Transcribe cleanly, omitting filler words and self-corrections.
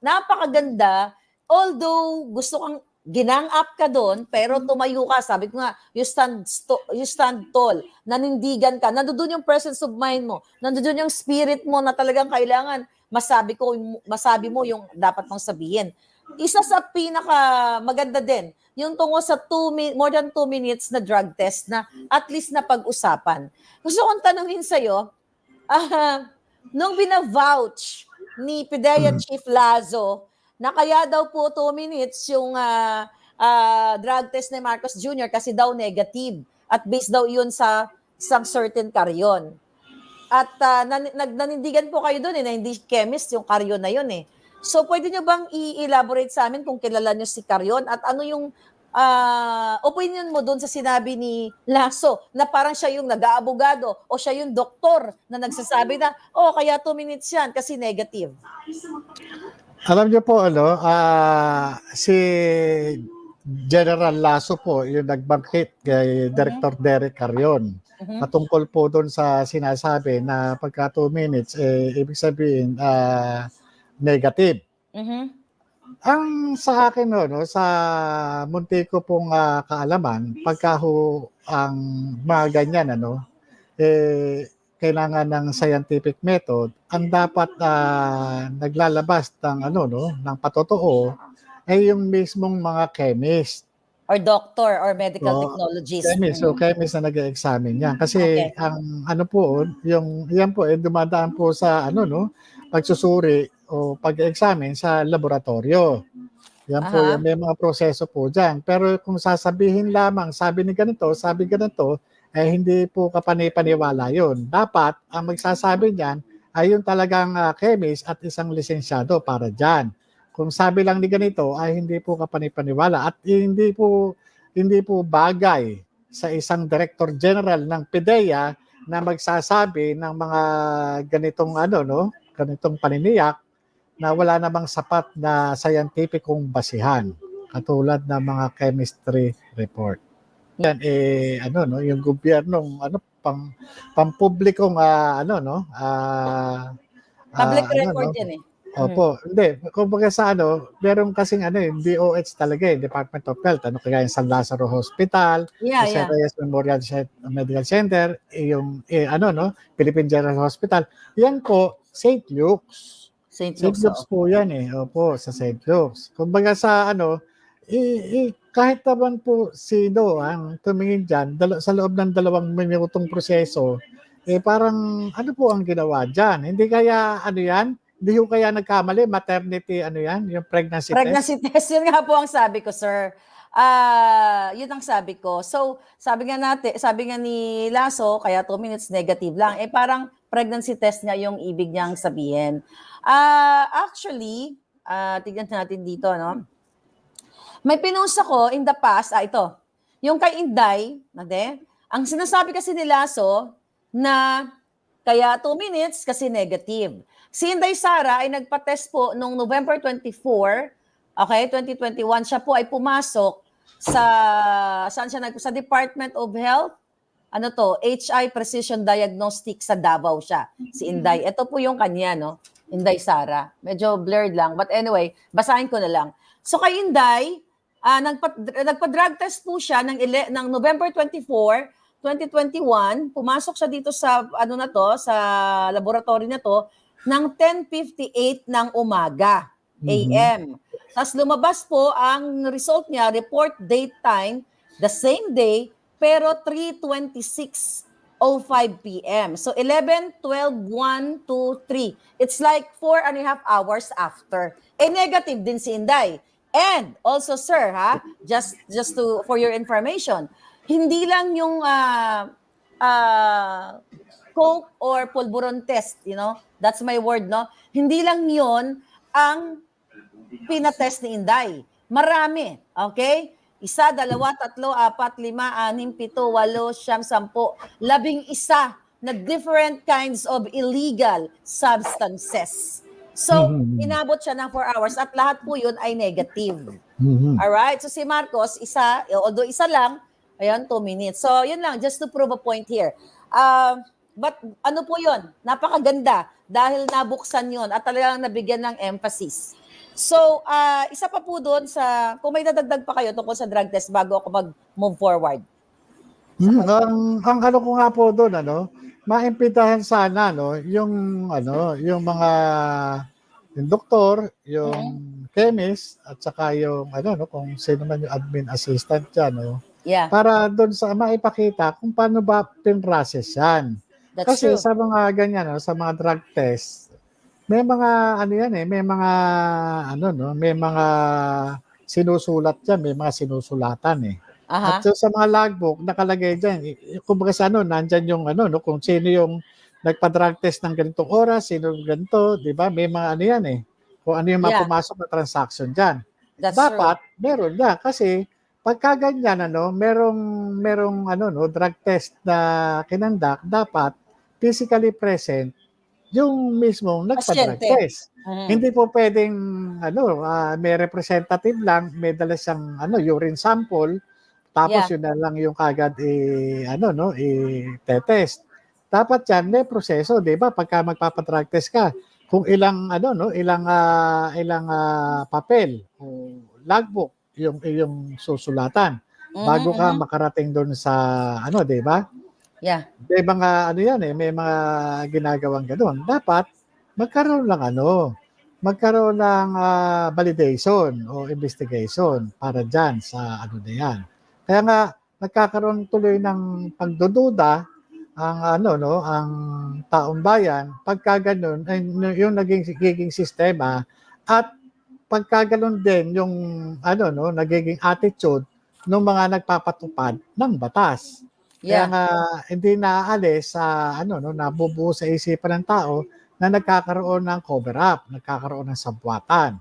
napakaganda. Although gusto kang ginang up ka doon, pero tumayo ka. Sabi ko nga, you stand tall. Nanindigan ka. Nandoon yung presence of mind mo. Nandoon yung spirit mo na talagang kailangan masabi mo yung dapat mong sabihin. Isa sa pinaka maganda din, yung tungo sa more than 2 minutes na drug test na at least na pag-usapan. Gusto kong tanungin sa'yo, nung binavouch ni PIDEA Chief Lazo na kaya daw po 2 minutes yung drug test ni Marcos Jr. kasi daw negative at based daw yun sa isang certain karyon. At nanindigan po kayo doon na hindi chemist yung karyon na yun eh. So pwede nyo bang i-elaborate sa amin kung kilala nyo si karyon at ano yung opinion mo doon sa sinabi ni Lasso na parang siya yung nag-aabogado o siya yung doktor na nagsasabi na, kaya 2 minutes yan kasi negative. Alam niyo po, si General Lasso po, yung nagbanggit kay Director Derek Carrion. Patungkol po doon sa sinasabi na pagka 2 minutes, ibig sabihin, negative. Ang sa akin, sa munti ko pong kaalaman, pagka ang mga ganyan, kailangan ng scientific method, ang dapat naglalabas ng ng patotoo ay yung mismong mga chemist or doctor or medical technologist. Chemist na nag-examine yan. Kasi ang yan po dumadaan po sa pagsusuri o pag-examine sa laboratorio. Yan po, yan, may mga proseso po dyan. Pero kung sasabihin lamang, sabi ganito, hindi po kapanipaniwala yun. Dapat, ang magsasabi niyan ay yung talagang chemist at isang lisensyado para dyan. Kung sabi lang ni ganito, ay hindi po kapanipaniwala at hindi po bagay sa isang Director General ng PIDEA na magsasabi ng mga ganitong ganitong paniniyak na wala namang sapat na scientificong basihan katulad ng mga chemistry report. Yan yung gobyernong pampublikong public report yan eh. Opo, hindi. Kumbaga sa meron kasing DOH talaga Department of Health, kagaya yung San Lazaro Hospital, Jose Reyes Memorial Medical Center, yung Philippine General Hospital. Yan po, St. Luke's. St. Luke's po yan Opo, sa St. Luke's. Kumbaga sa kahit naman po sino ang tumingin dyan, sa loob ng 2 minutong proseso, parang po ang ginawa dyan? Hindi kaya yan? Hindi yung kaya nagkamali, maternity, yung pregnancy test? Pregnancy test, yun nga po ang sabi ko, sir. Yun ang sabi ko. So, sabi nga ni Lasso, kaya 2 minutes negative lang. Parang pregnancy test nga yung ibig niyang sabihin. Actually, tignan natin dito, May pinost ako in the past, ito. Yung kay Inday, ang sinasabi kasi ni Lasso na kaya 2 minutes kasi negative. Si Inday Sara ay nagpa-test po noong November 24, 2021. Siya po ay pumasok sa Department of Health, HI Precision Diagnostic sa Davao siya, si Inday. Ito po yung kanya, Inday Sara. Medyo blurred lang, but anyway, basahin ko na lang. So kay Inday, nagpa-drug test po siya ng November 24, 2021. Pumasok siya dito sa sa laboratory na to ng 10:58 ng umaga, AM. Tapos lumabas po ang result niya, report date time, the same day, pero 3:26:05 PM. So 11, 12, 1, 2, 3. It's like 4.5 hours after. Negative din si Inday. And also, sir, just for your information, hindi lang yung coke or pulburon test, that's my word, Hindi lang yon ang pinatest ni Inday. Marami, okay? 1, 2, 3, 4, 5, 6, 7, 8, 9, 10, 11 na different kinds of illegal substances. So, inabot siya ng 4 hours at lahat po yun ay negative. Alright? So, si Marcos, although isa lang, 2 minutes. So, yun lang, just to prove a point here. But ano po yun? Napakaganda dahil nabuksan yun at talagang nabigyan ng emphasis. So, isa pa po doon sa, kung may dadagdag pa kayo tungkol sa drug test bago ako mag-move forward. Ang ano ko nga po doon, maimbitahan sana, yung mga yung doktor, yung chemist, at saka yung kung sino man yung admin assistant dyan, Yeah, para doon sa maipakita kung paano ba pinrocess yan. that's Kasi true. sa mga ganyan, sa mga drug test, may mga may mga sinusulat yan, may mga sinusulatan At Aha. so, sa mga logbook, nakalagay dyan, kumbaga sa nandyan yung kung sino yung nagpa-drug test ng ganitong oras, sino yung ganito, di ba? May mga yan kung ano yung mga Yeah, pumasok na transaction dyan. that's true. Dapat, meron yan. Kasi, pagka ganyan, merong drug test na kinandak, dapat physically present yung mismong nagpa-drug Pasyente. test. Hindi po pwedeng may representative lang, may dala siyang urine sample, tapos Yeah, yun na lang yung kagad i-test. Dapat yan may proseso, 'di ba? Pagka magpapa-drug test ka, kung ilang papel o logbook yung susulatan bago ka makarating doon sa 'di ba? yeah, May mga may mga ginagawang gano'n. Dapat magkaroon ng validation o investigation para diyan sa na 'yan. Kaya nga nagkakaroon tuloy ng pagdududa ang ang taong bayan pagka gano'n ay yung nagiging sistema at pagka gano'n din yung nagiging attitude ng mga nagpapatupad ng batas. Kaya yeah. nga hindi naaalis sa nabubuo sa isipan ng tao na nagkakaroon ng cover up, nagkakaroon ng sabwatan.